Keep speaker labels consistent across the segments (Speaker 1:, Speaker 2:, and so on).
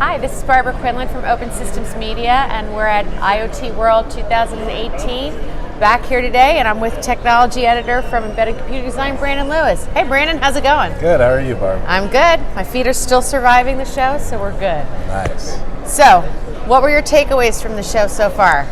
Speaker 1: Hi, this is Barbara Quinlan from Open Systems Media, and we're at IoT World 2018. Back here today, and I'm with technology editor from Embedded Computing Design, Brandon Lewis. Hey, Brandon, how's it going?
Speaker 2: Good. How are you, Barb?
Speaker 1: I'm good. My feet are still surviving the show, so we're good.
Speaker 2: Nice.
Speaker 1: So, what were your takeaways from the show so far?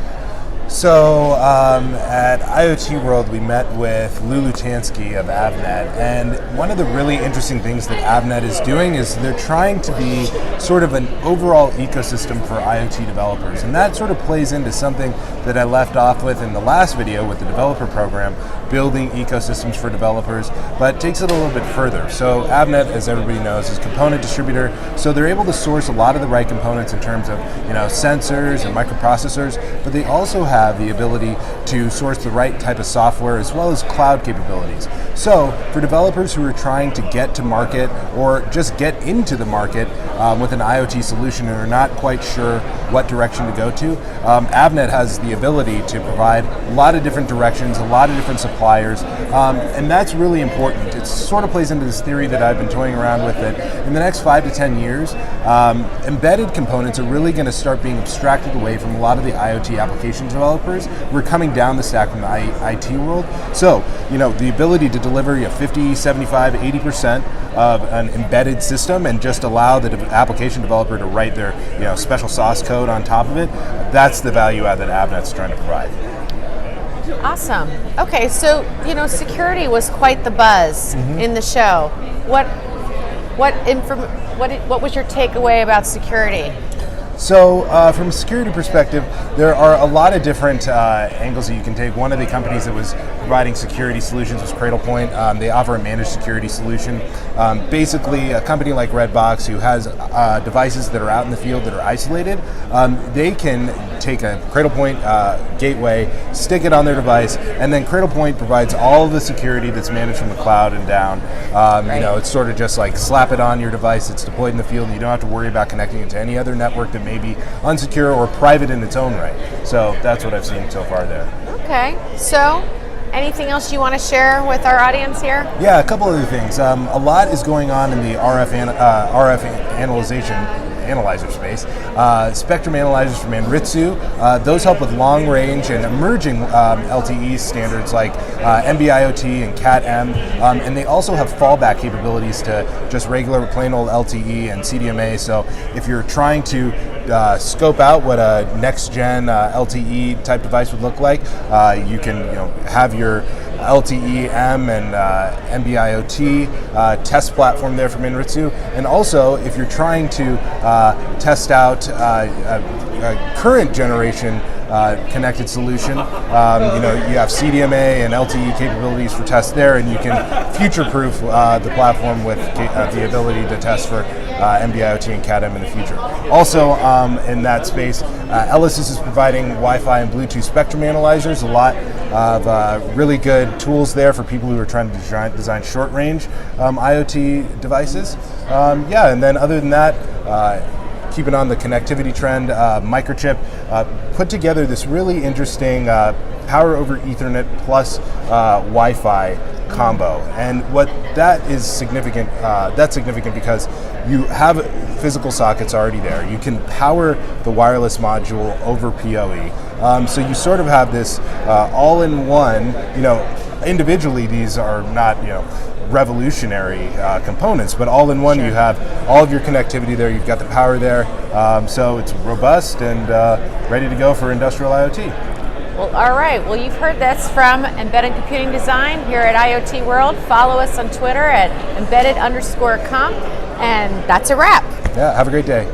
Speaker 2: So at IoT World, we met with Lulu Chansky of Avnet, and one of the really interesting things that Avnet is doing is they're trying to be sort of an overall ecosystem for IoT developers, and that sort of plays into something that I left off with in the last video with the developer program, building ecosystems for developers, but takes it a little bit further. So Avnet, as everybody knows, is a component distributor, so they're able to source a lot of the right components in terms of sensors and microprocessors, but they also have the ability to source the right type of software as well as cloud capabilities. So for developers who are trying to get to market or just get into the market with an IoT solution and are not quite sure what direction to go to, Avnet has the ability to provide a lot of different directions, a lot of different suppliers, and that's really important. It sort of plays into this theory that I've been toying around with, that in the next 5 to 10 years, embedded components are really going to start being abstracted away from a lot of the IoT application developers. We're coming down the stack from the IT world. So, the ability to deliver 50, 75, 80% of an embedded system and just allow the application developer to write their special sauce code on top of it, that's the value add that Avnet's trying to provide.
Speaker 1: Awesome. Okay, so security was quite the buzz in the show. What was your takeaway about security?
Speaker 2: So from a security perspective, there are a lot of different angles that you can take. One of the companies that was providing security solutions was Cradlepoint. They offer a managed security solution. Basically, a company like Redbox, who has devices that are out in the field that are isolated, they can take a Cradlepoint gateway, stick it on their device, and then Cradlepoint provides all of the security that's managed from the cloud and down. It's sort of just like slap it on your device, it's deployed in the field, and you don't have to worry about connecting it to any other network that may be unsecure or private in its own right. So that's what I've seen so far there.
Speaker 1: Okay, so anything else you want to share with our audience here?
Speaker 2: Yeah, a couple other things. A lot is going on in the RF analyzer space. Spectrum analyzers from Anritsu, those help with long range and emerging LTE standards like NB-IoT and Cat-M, and they also have fallback capabilities to just regular plain old LTE and CDMA. So if you're trying to scope out what a next-gen LTE type device would look like, you can have your LTE-M and NB-IoT test platform there from Anritsu. And also, if you're trying to test out a current generation connected solution, you have CDMA and LTE capabilities for tests there, and you can future-proof the platform with the ability to test for NB-IoT and Cat-M in the future. Also, in that space, Elysis is providing Wi-Fi and Bluetooth spectrum analyzers, a lot of really good tools there for people who are trying to design short-range IoT devices. And then other than that, keeping on the connectivity trend, Microchip put together this really interesting power over Ethernet plus Wi-Fi combo. And what that is significant, that's significant because you have physical sockets already there. You can power the wireless module over PoE. So you sort of have this all-in-one, individually these are not, revolutionary components, but all in one, you have all of your connectivity there, you've got the power there, so it's robust and ready to go for industrial IoT.
Speaker 1: Well, all right. Well, you've heard this from Embedded Computing Design here at IoT World. Follow us on Twitter at embedded_comp, and that's a wrap.
Speaker 2: Yeah, have a great day.